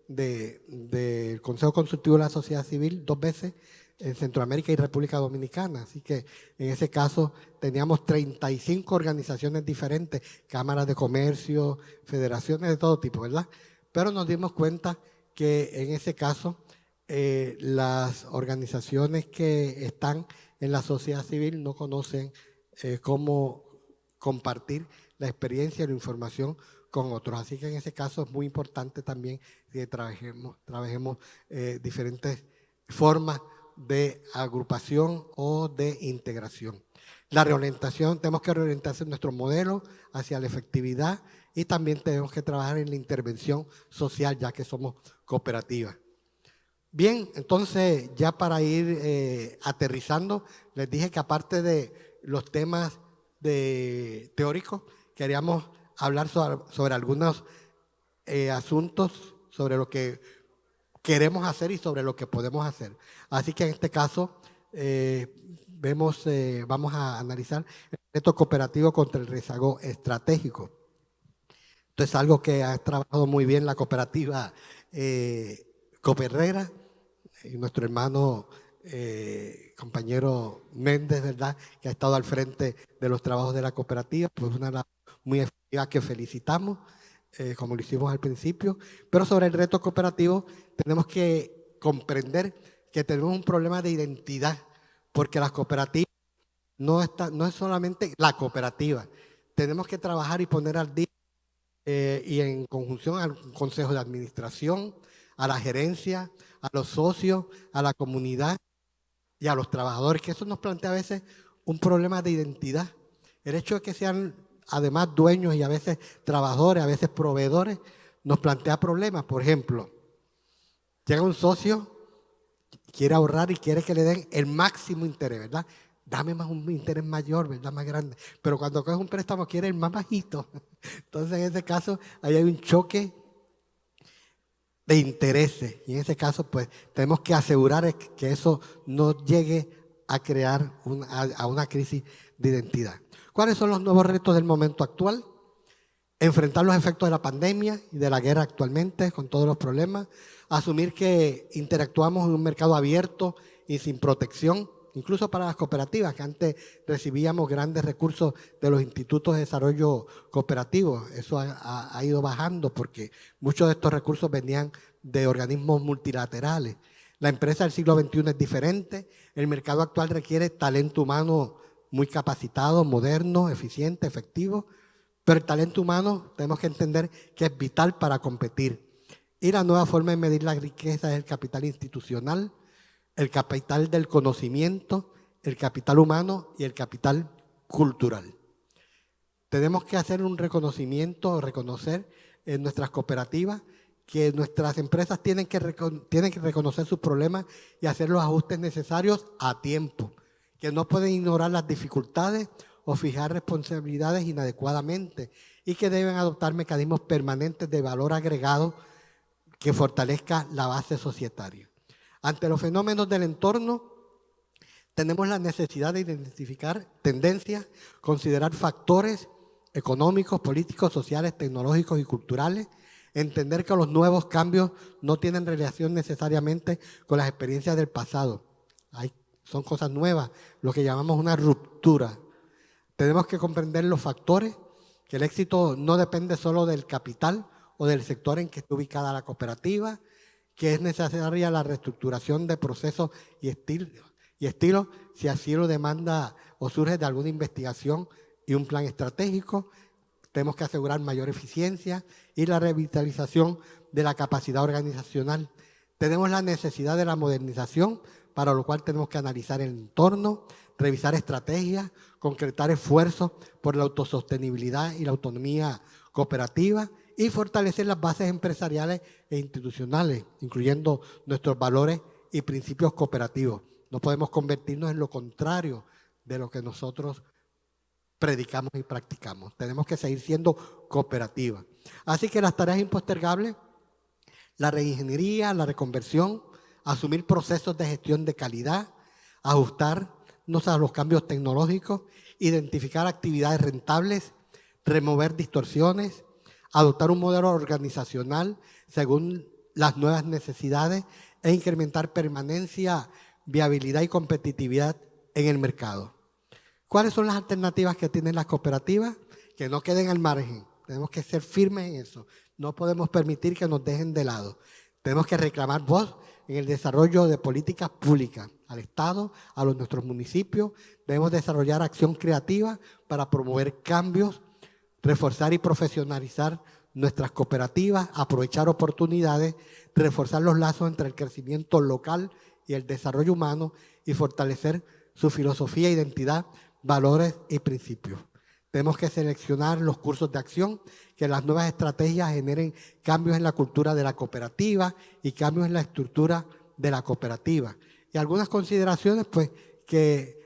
del Consejo Consultivo de la Sociedad Civil 2 veces en Centroamérica y República Dominicana. Así que en ese caso teníamos 35 organizaciones diferentes, cámaras de comercio, federaciones de todo tipo, ¿verdad? Pero nos dimos cuenta que en ese caso las organizaciones que están en la sociedad civil no conocen cómo compartir la experiencia y la información con otros. Así que en ese caso es muy importante también que trabajemos diferentes formas de agrupación o de integración. La reorientación, tenemos que reorientarse en nuestro modelo hacia la efectividad y también tenemos que trabajar en la intervención social, ya que somos cooperativas. Bien, entonces ya para ir aterrizando, les dije que aparte de los temas teóricos, queríamos hablar sobre algunos asuntos, sobre lo que queremos hacer y sobre lo que podemos hacer. Así que en este caso vamos a analizar el reto cooperativo contra el rezago estratégico. Esto es algo que ha trabajado muy bien la cooperativa Coperrera y nuestro hermano compañero Méndez, ¿verdad?, que ha estado al frente de los trabajos de la cooperativa, pues una labor muy efectiva que felicitamos, como lo hicimos al principio. Pero sobre el reto cooperativo tenemos que comprender que tenemos un problema de identidad, porque las cooperativas no es solamente la cooperativa, tenemos que trabajar y poner al día y en conjunción al consejo de administración, a la gerencia, a los socios, a la comunidad y a los trabajadores, que eso nos plantea a veces un problema de identidad. El hecho de que sean además dueños y a veces trabajadores, a veces proveedores, nos plantea problemas. Por ejemplo, llega un socio, quiere ahorrar y quiere que le den el máximo interés, ¿verdad? Dame más un interés mayor, ¿verdad? Más grande. Pero cuando coges un préstamo quiere el más bajito. Entonces en ese caso ahí hay un choque de intereses. Y en ese caso pues tenemos que asegurar que eso no llegue a crear una crisis de identidad. ¿Cuáles son los nuevos retos del momento actual? Enfrentar los efectos de la pandemia y de la guerra actualmente con todos los problemas. Asumir que interactuamos en un mercado abierto y sin protección, incluso para las cooperativas, que antes recibíamos grandes recursos de los institutos de desarrollo cooperativo. Eso ha ido bajando porque muchos de estos recursos venían de organismos multilaterales. La empresa del siglo XXI es diferente. El mercado actual requiere talento humano muy capacitado, moderno, eficiente, efectivo. Pero el talento humano tenemos que entender que es vital para competir. Y la nueva forma de medir la riqueza es el capital institucional, el capital del conocimiento, el capital humano y el capital cultural. Tenemos que hacer un reconocimiento, reconocer en nuestras cooperativas que nuestras empresas tienen que reconocer sus problemas y hacer los ajustes necesarios a tiempo, que no pueden ignorar las dificultades o fijar responsabilidades inadecuadamente y que deben adoptar mecanismos permanentes de valor agregado que fortalezca la base societaria. Ante los fenómenos del entorno, tenemos la necesidad de identificar tendencias, considerar factores económicos, políticos, sociales, tecnológicos y culturales, entender que los nuevos cambios no tienen relación necesariamente con las experiencias del pasado. Son cosas nuevas, lo que llamamos una ruptura. Tenemos que comprender los factores, que el éxito no depende solo del capital o del sector en que está ubicada la cooperativa, que es necesaria la reestructuración de procesos y estilos si así lo demanda o surge de alguna investigación y un plan estratégico. Tenemos que asegurar mayor eficiencia y la revitalización de la capacidad organizacional. Tenemos la necesidad de la modernización, para lo cual tenemos que analizar el entorno, revisar estrategias, concretar esfuerzos por la autosostenibilidad y la autonomía cooperativa y fortalecer las bases empresariales e institucionales, incluyendo nuestros valores y principios cooperativos. No podemos convertirnos en lo contrario de lo que nosotros predicamos y practicamos. Tenemos que seguir siendo cooperativas. Así que las tareas impostergables, la reingeniería, la reconversión, asumir procesos de gestión de calidad, ajustarnos a los cambios tecnológicos, identificar actividades rentables, remover distorsiones, adoptar un modelo organizacional según las nuevas necesidades e incrementar permanencia, viabilidad y competitividad en el mercado. ¿Cuáles son las alternativas que tienen las cooperativas? Que no queden al margen. Tenemos que ser firmes en eso. No podemos permitir que nos dejen de lado. Tenemos que reclamar voz en el desarrollo de políticas públicas al Estado, a nuestros municipios. Debemos desarrollar acción creativa para promover cambios, reforzar y profesionalizar nuestras cooperativas, aprovechar oportunidades, reforzar los lazos entre el crecimiento local y el desarrollo humano y fortalecer su filosofía, identidad, valores y principios. Tenemos que seleccionar los cursos de acción, que las nuevas estrategias generen cambios en la cultura de la cooperativa y cambios en la estructura de la cooperativa. Y algunas consideraciones, pues, que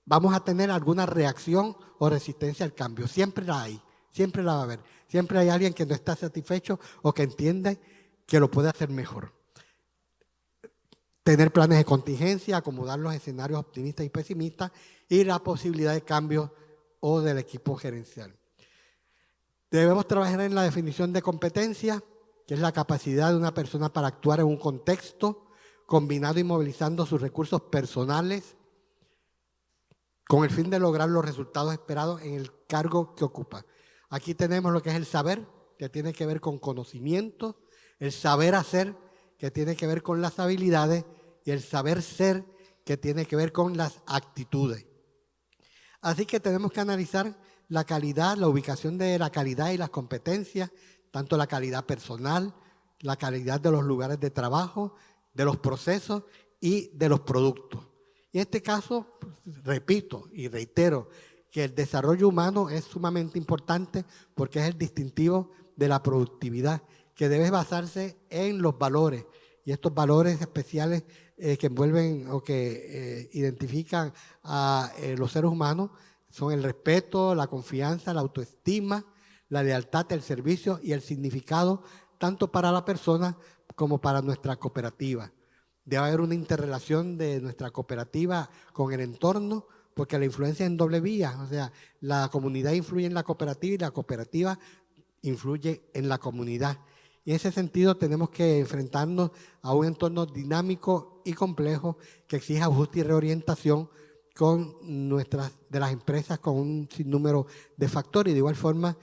vamos a tener alguna reacción o resistencia al cambio. Siempre la hay, siempre la va a haber. Siempre hay alguien que no está satisfecho o que entiende que lo puede hacer mejor. Tener planes de contingencia, acomodar los escenarios optimistas y pesimistas y la posibilidad de cambio o del equipo gerencial. Debemos trabajar en la definición de competencia, que es la capacidad de una persona para actuar en un contexto, combinando y movilizando sus recursos personales con el fin de lograr los resultados esperados en el cargo que ocupa. Aquí tenemos lo que es el saber, que tiene que ver con conocimiento, el saber hacer, que tiene que ver con las habilidades, y el saber ser, que tiene que ver con las actitudes. Así que tenemos que analizar la calidad, la ubicación de la calidad y las competencias, tanto la calidad personal, la calidad de los lugares de trabajo, de los procesos y de los productos. Y en este caso, repito y reitero, que el desarrollo humano es sumamente importante porque es el distintivo de la productividad, que debe basarse en los valores, y estos valores especiales que envuelven o que identifican a los seres humanos son el respeto, la confianza, la autoestima, la lealtad, el servicio y el significado tanto para la persona como para nuestra cooperativa. Debe haber una interrelación de nuestra cooperativa con el entorno, porque la influencia es en doble vía, o sea, la comunidad influye en la cooperativa y la cooperativa influye en la comunidad. Y en ese sentido tenemos que enfrentarnos a un entorno dinámico y complejo que exige ajuste y reorientación de las empresas con un sinnúmero de factores. De igual forma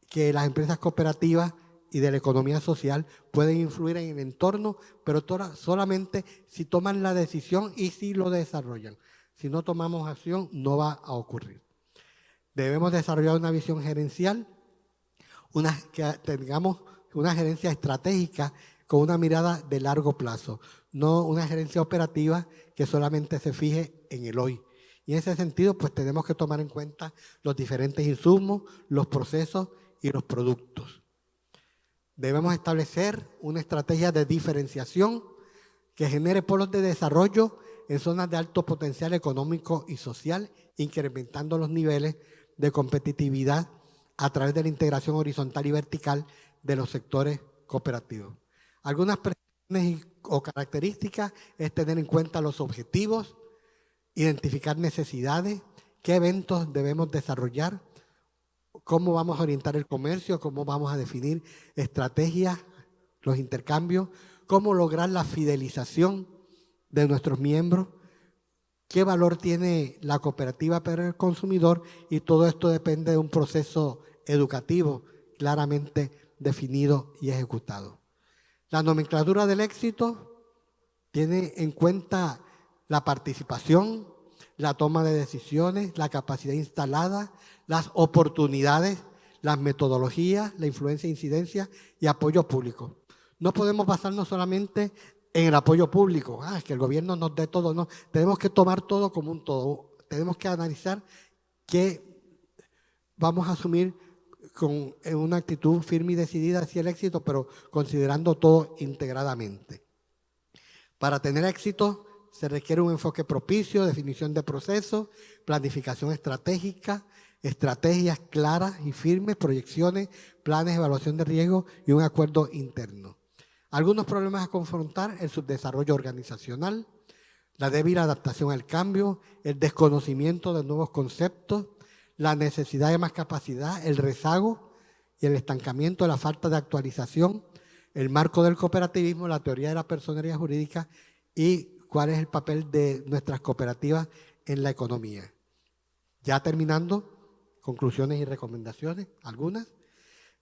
que las empresas cooperativas y de la economía social pueden influir en el entorno, pero solamente si toman la decisión y si lo desarrollan. Si no tomamos acción, no va a ocurrir. Debemos desarrollar una visión gerencial, que tengamos una gerencia estratégica con una mirada de largo plazo, no una gerencia operativa que solamente se fije en el hoy. Y en ese sentido, pues tenemos que tomar en cuenta los diferentes insumos, los procesos y los productos. Debemos establecer una estrategia de diferenciación que genere polos de desarrollo en zonas de alto potencial económico y social, incrementando los niveles de competitividad a través de la integración horizontal y vertical de los sectores cooperativos. Algunas presiones o características es tener en cuenta los objetivos, identificar necesidades, qué eventos debemos desarrollar, cómo vamos a orientar el comercio, cómo vamos a definir estrategias, los intercambios, cómo lograr la fidelización de nuestros miembros, qué valor tiene la cooperativa para el consumidor, y todo esto depende de un proceso educativo claramente definido y ejecutado. La nomenclatura del éxito tiene en cuenta la participación, la toma de decisiones, la capacidad instalada, las oportunidades, las metodologías, la influencia, incidencia y apoyo público. No podemos basarnos solamente en el apoyo público. Es que el gobierno nos dé todo. No, tenemos que tomar todo como un todo. Tenemos que analizar qué vamos a asumir en una actitud firme y decidida hacia el éxito, pero considerando todo integradamente. Para tener éxito se requiere un enfoque propicio, definición de procesos, planificación estratégica, estrategias claras y firmes, proyecciones, planes, evaluación de riesgo y un acuerdo interno. Algunos problemas a confrontar: el subdesarrollo organizacional, la débil adaptación al cambio, el desconocimiento de nuevos conceptos, la necesidad de más capacidad, el rezago y el estancamiento, la falta de actualización, el marco del cooperativismo, la teoría de la personería jurídica y cuál es el papel de nuestras cooperativas en la economía. Ya terminando, conclusiones y recomendaciones, algunas,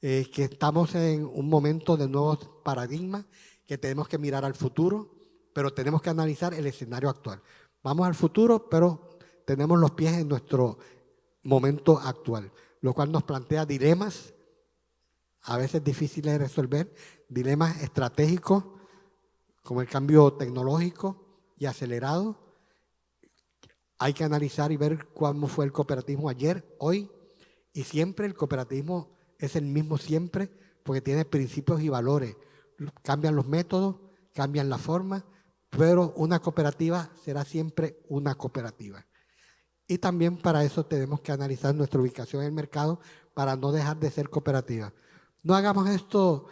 que estamos en un momento de nuevos paradigmas, que tenemos que mirar al futuro, pero tenemos que analizar el escenario actual. Vamos al futuro, pero tenemos los pies en nuestro momento actual, lo cual nos plantea dilemas, a veces difíciles de resolver, dilemas estratégicos, como el cambio tecnológico y acelerado. Hay que analizar y ver cómo fue el cooperativismo ayer, hoy y siempre. El cooperativismo es el mismo siempre porque tiene principios y valores. Cambian los métodos, cambian la forma, pero una cooperativa será siempre una cooperativa. Y también para eso tenemos que analizar nuestra ubicación en el mercado para no dejar de ser cooperativa. No hagamos esto.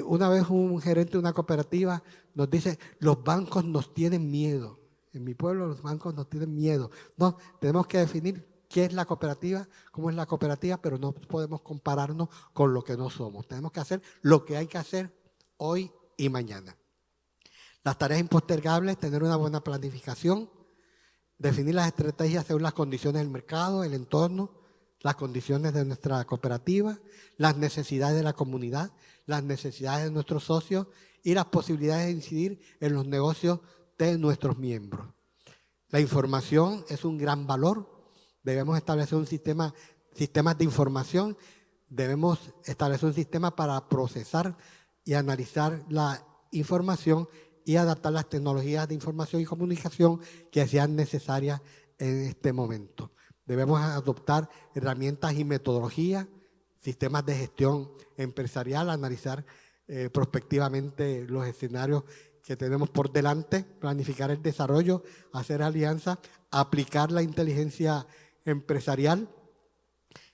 Una vez un gerente de una cooperativa nos dice: los bancos nos tienen miedo. En mi pueblo los bancos nos tienen miedo. No, tenemos que definir qué es la cooperativa, cómo es la cooperativa, pero no podemos compararnos con lo que no somos. Tenemos que hacer lo que hay que hacer hoy y mañana. Las tareas impostergables: tener una buena planificación, definir las estrategias según las condiciones del mercado, el entorno, las condiciones de nuestra cooperativa, las necesidades de la comunidad, las necesidades de nuestros socios y las posibilidades de incidir en los negocios de nuestros miembros. La información es un gran valor. Debemos establecer sistemas de información. Debemos establecer un sistema para procesar y analizar la información y adaptar las tecnologías de información y comunicación que sean necesarias en este momento. Debemos adoptar herramientas y metodologías, sistemas de gestión empresarial, analizar prospectivamente los escenarios que tenemos por delante, planificar el desarrollo, hacer alianzas, aplicar la inteligencia empresarial,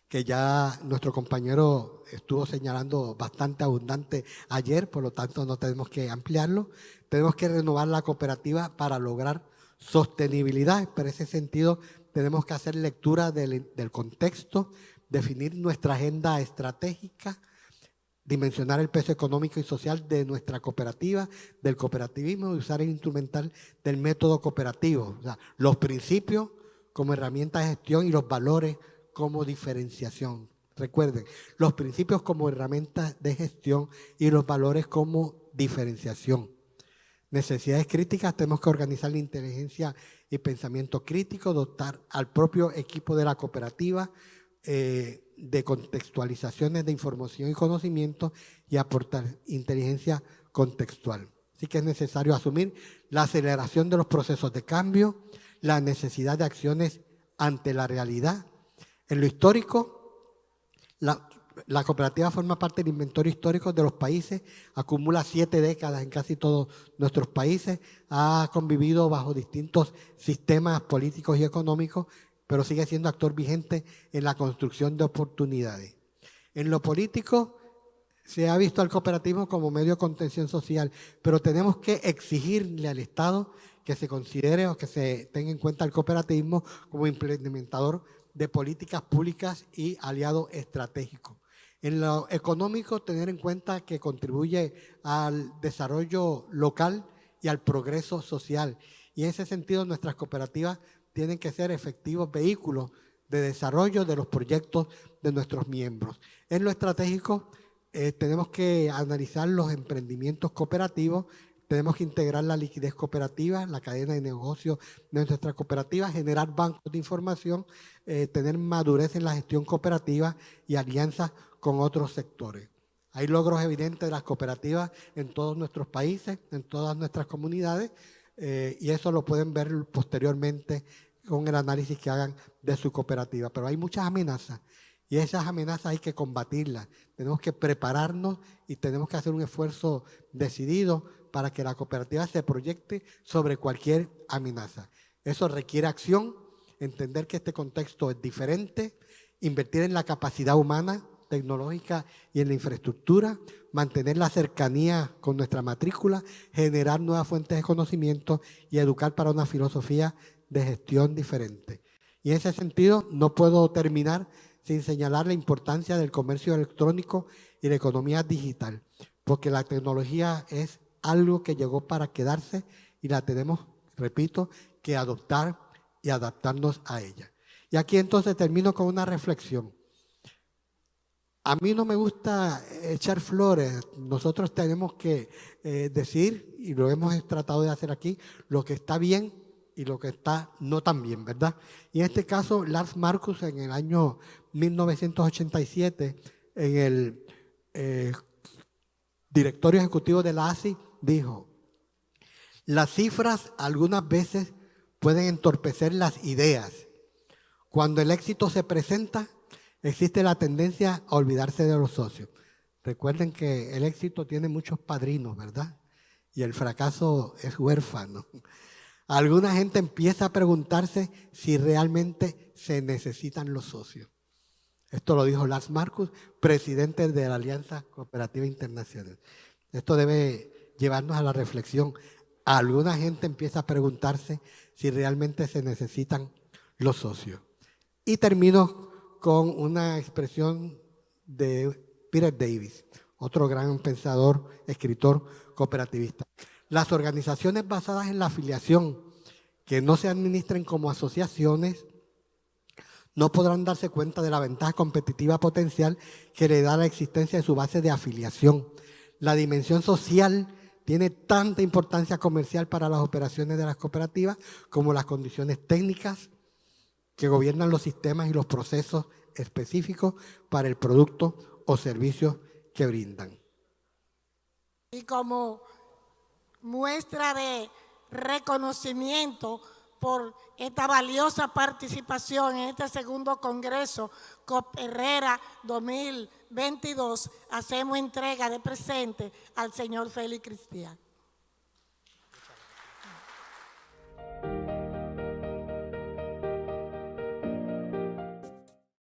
que ya nuestro compañero estuvo señalando bastante abundante ayer, por lo tanto no tenemos que ampliarlo. Tenemos que renovar la cooperativa para lograr sostenibilidad. Por ese sentido, tenemos que hacer lectura del contexto, definir nuestra agenda estratégica, dimensionar el peso económico y social de nuestra cooperativa, del cooperativismo, y usar el instrumental del método cooperativo. O sea, los principios como herramienta de gestión y los valores como diferenciación. Recuerden, los principios como herramientas de gestión y los valores como diferenciación. Necesidades críticas: tenemos que organizar la inteligencia y pensamiento crítico, dotar al propio equipo de la cooperativa de contextualizaciones de información y conocimiento y aportar inteligencia contextual. Así que es necesario asumir la aceleración de los procesos de cambio, la necesidad de acciones ante la realidad. En lo histórico, la cooperativa forma parte del inventario histórico de los países, acumula 7 décadas en casi todos nuestros países, ha convivido bajo distintos sistemas políticos y económicos, pero sigue siendo actor vigente en la construcción de oportunidades. En lo político, se ha visto al cooperativismo como medio de contención social, pero tenemos que exigirle al Estado que se considere o que se tenga en cuenta el cooperativismo como implementador de políticas públicas y aliado estratégico. En lo económico, tener en cuenta que contribuye al desarrollo local y al progreso social. Y en ese sentido, nuestras cooperativas tienen que ser efectivos vehículos de desarrollo de los proyectos de nuestros miembros. En lo estratégico, tenemos que analizar los emprendimientos cooperativos, tenemos que integrar la liquidez cooperativa, la cadena de negocio de nuestra cooperativa, generar bancos de información, tener madurez en la gestión cooperativa y alianzas con otros sectores. Hay logros evidentes de las cooperativas en todos nuestros países, en todas nuestras comunidades, y eso lo pueden ver posteriormente con el análisis que hagan de su cooperativa. Pero hay muchas amenazas y esas amenazas hay que combatirlas. Tenemos que prepararnos y tenemos que hacer un esfuerzo decidido para que la cooperativa se proyecte sobre cualquier amenaza. Eso requiere acción, entender que este contexto es diferente, invertir en la capacidad humana, tecnológica y en la infraestructura, mantener la cercanía con nuestra matrícula, generar nuevas fuentes de conocimiento y educar para una filosofía de gestión diferente. Y en ese sentido no puedo terminar sin señalar la importancia del comercio electrónico y la economía digital, porque la tecnología es algo que llegó para quedarse y la tenemos, repito, que adoptar y adaptarnos a ella. Y aquí entonces termino con una reflexión. A mí no me gusta echar flores. Nosotros tenemos que decir, y lo hemos tratado de hacer aquí, lo que está bien y lo que está no tan bien, ¿verdad? Y en este caso, Lars Marcus en el año 1987, en el directorio ejecutivo de la ASI, dijo: las cifras algunas veces pueden entorpecer las ideas. Cuando el éxito se presenta, existe la tendencia a olvidarse de los socios. Recuerden que el éxito tiene muchos padrinos, ¿verdad? Y el fracaso es huérfano. Alguna gente empieza a preguntarse si realmente se necesitan los socios. Esto lo dijo Lars Marcus, presidente de la Alianza Cooperativa Internacional. Esto debe llevarnos a la reflexión. Alguna gente empieza a preguntarse si realmente se necesitan los socios. Y termino con una expresión de Peter Davis, otro gran pensador, escritor cooperativista. Las organizaciones basadas en la afiliación, que no se administren como asociaciones, no podrán darse cuenta de la ventaja competitiva potencial que le da la existencia de su base de afiliación. La dimensión social tiene tanta importancia comercial para las operaciones de las cooperativas como las condiciones técnicas que gobiernan los sistemas y los procesos específicos para el producto o servicio que brindan. Y como muestra de reconocimiento por esta valiosa participación en este segundo Congreso Coopherrera 2022, hacemos entrega de presente al señor Félix Cristian.